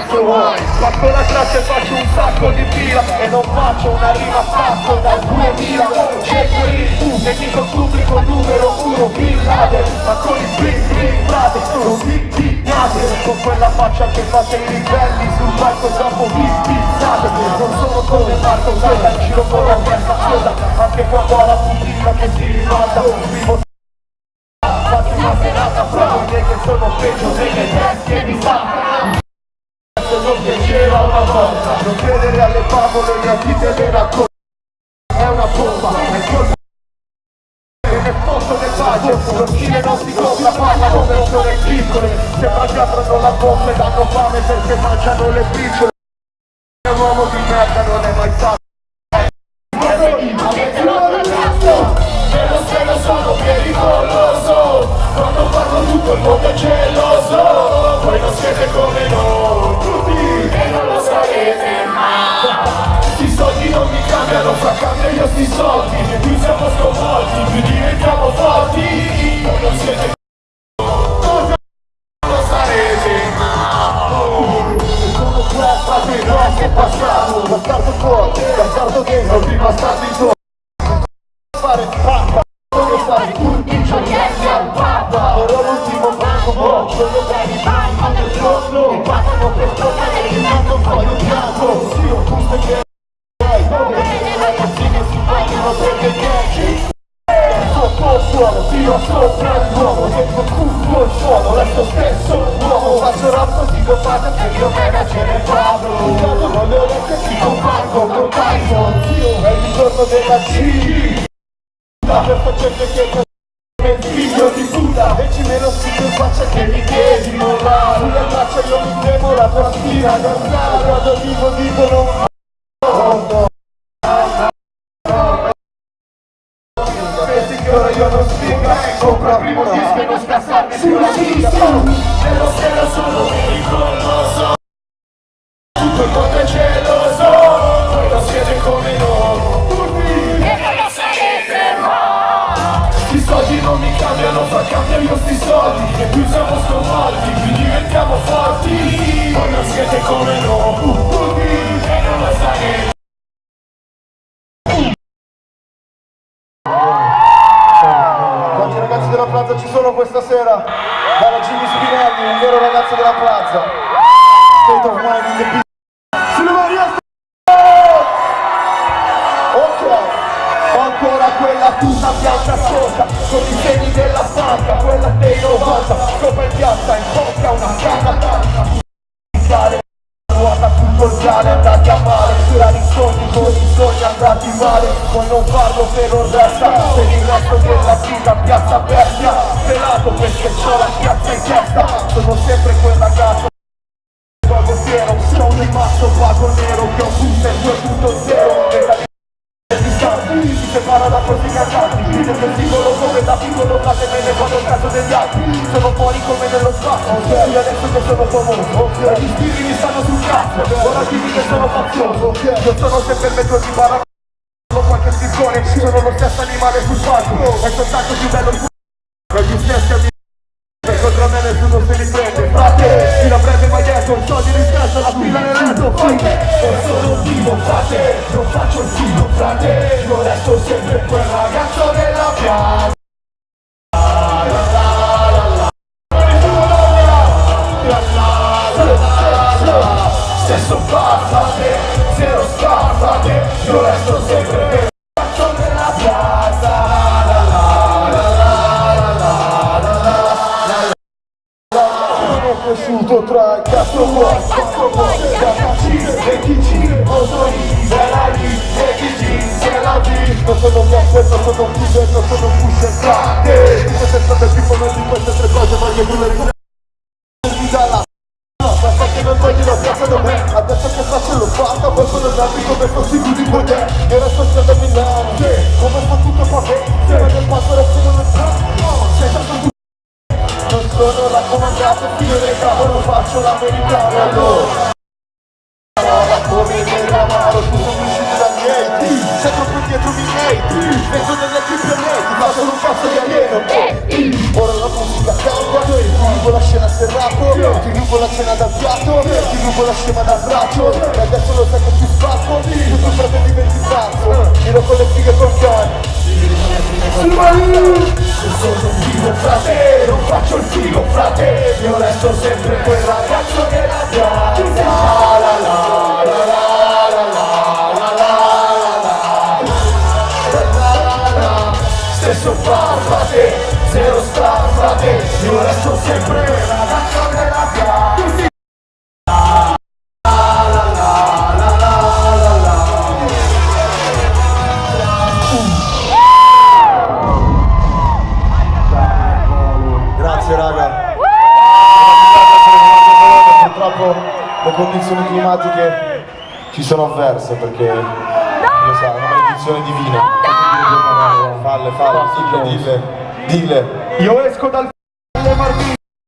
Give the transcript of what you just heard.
cazzo vuoi? Fatto la classe e faccio un sacco di fila e non faccio una rima fatto dal 2000. Cerco il nemico pubblico numero uno, Bin Laden, ma con il bling frate, non vi pigliate. Con quella faccia che fate i ribelli sul palco troppo vi pizzate. Non sono come Marco Zella, in giro con la testa soda, anche quando ho la pupilla che si ribalta. Vivo faccio una serata proprio che sono peggio delle bestie di Santa. Se non piaceva una volta, non credere alle favole, le dite le racconto. È una bomba, è il colpo nel posto del pace, lo stile non si compra, parlano persone piccole, se mangiano la bomba e danno fame perché mangiano le briciole. È un uomo di merda, non è mai stato. Avete rotto il cazzo, vero se lo sono pericoloso, quando parlo tutto il mondo è geloso, voi non siete come noi, tutti, e non lo sarete mai. Sti soldi non mi cambiano, fra cambio io sti soldi, più siamo sconvolti, più diventiamo forti, voi non siete come noi, non lo sarete mai. Sono qua, fate il nostro passato, bastardo fuori, bastardo dentro, prima bastardo intorno. Fare pappa, dove stai? Tutti gioielli al pappa. Ora l'ultimo banco, voglio locali, banco del giorno. Mi passano per toccare il naso, poi un bianco. Sì, ho gusto che hai, dove le ragazzine si vogliono per le 10. Sotto il suolo, tiro sopra il uomo, dentro tutto il suolo, resto stesso uomo. Faccio rap così copata che io me la ce ne vado. Cado con le orecchie ci compargo, con Tyson. È il giorno della G. Per gente che è figlio di puta e ci me lo schifo in faccia che mi chiedi mollare. Sulle braccia io mi temo la tua spina danzare. Quando vivo non pensi che ora io non spiega, compra il primo disco e non scassarmi sulla lista. Nello stella sono pericoloso, tutto il mondo è geloso, voi non siete come noi. I soldi non mi cambiano, fa cambio io sti soldi, e più siamo sconvolti, più diventiamo forti, voi non siete come noi, e non lo sarete. Quanti ragazzi della plaza ci sono questa sera? Dalla Jimmy Spinelli, un vero ragazzo della plaza. State of mind in the beat. Sulle mani a ok. Ancora quella tuta bianca sotto, con i segni della banca, quella dei 90, sopra in piazza, in bocca una canna tanca. Ruota tutto il piano andati a male, curare i sogni con i sogni andati male, puoi non farlo per un resta, per il resto della vita piazza aperta, pelato perché c'ho la piazza in testa, sono sempre quel ragazzo vago fiero, sono rimasto vago nero che ho un booster 2.0, si separa da questi cantanti, vive per singolo come da piccolo cade me ne vado al caso degli altri. Sono fuori come nello spazio, io adesso che sono famoso, gli spiriti mi stanno sul cazzo, ora dimmi che sono fazioso, io sono sempre il mezzo di barra, sono qualche scrittore, sono lo stesso animale sul palco, è soltanto più bello il culo, gli stessi amici, per contro me nessuno se li prende, frate, fino a breve mai detto, i soldi riscalza la fila nel letto, fai non sono vivo, frate, non faccio il figo, frate, io resto sempre quel ragazzo della piazza. Stesso passate, zero scappate, io resto sempre quel ragazzo della piazza. Cresciuto tra il cazzo vuoi, KC, e TG, Osoni, era lì, e TG, se la vi. Non sono rapper, non sono un pusher, non sono un pusher, frate. Dico sempre del tipo non di queste tre cose, ma che tu le ricordi dalla basta che non togli la piazza da me, adesso che faccio l'ho fatta, qualcuno darmi come fossi più di poter. Io resto stato a Milano, come fa tutto qua, se vado il passo resto non sta, sei stato tu. Non sono raccomandato, figlio del cavolo, faccio l'americano, allora come nell'amaro, tu sono uscito da miei, sei proprio dietro i miei, vengo delle più pianeti, faccio un passo di alieno, ora la musica cambia, ti rubo la scena serrato, ti rubo la cena dal piatto, ti rubo la scema dal braccio, e adesso lo sai che ti spacco, tu fratelli diventi pazzo, giro con le fighe con cani. Sono vivo frate, non faccio il figo frate, io resto sempre quel ragazzo che la piazza. La la la la la la la la la. Stesso far frate, zero star frate, io resto sempre quel ragazzo che la piazza. Grazie raga. Purtroppo le condizioni climatiche ci sono avverse perché lo sa, è una maledizione divina. Falle, dille. Io esco dal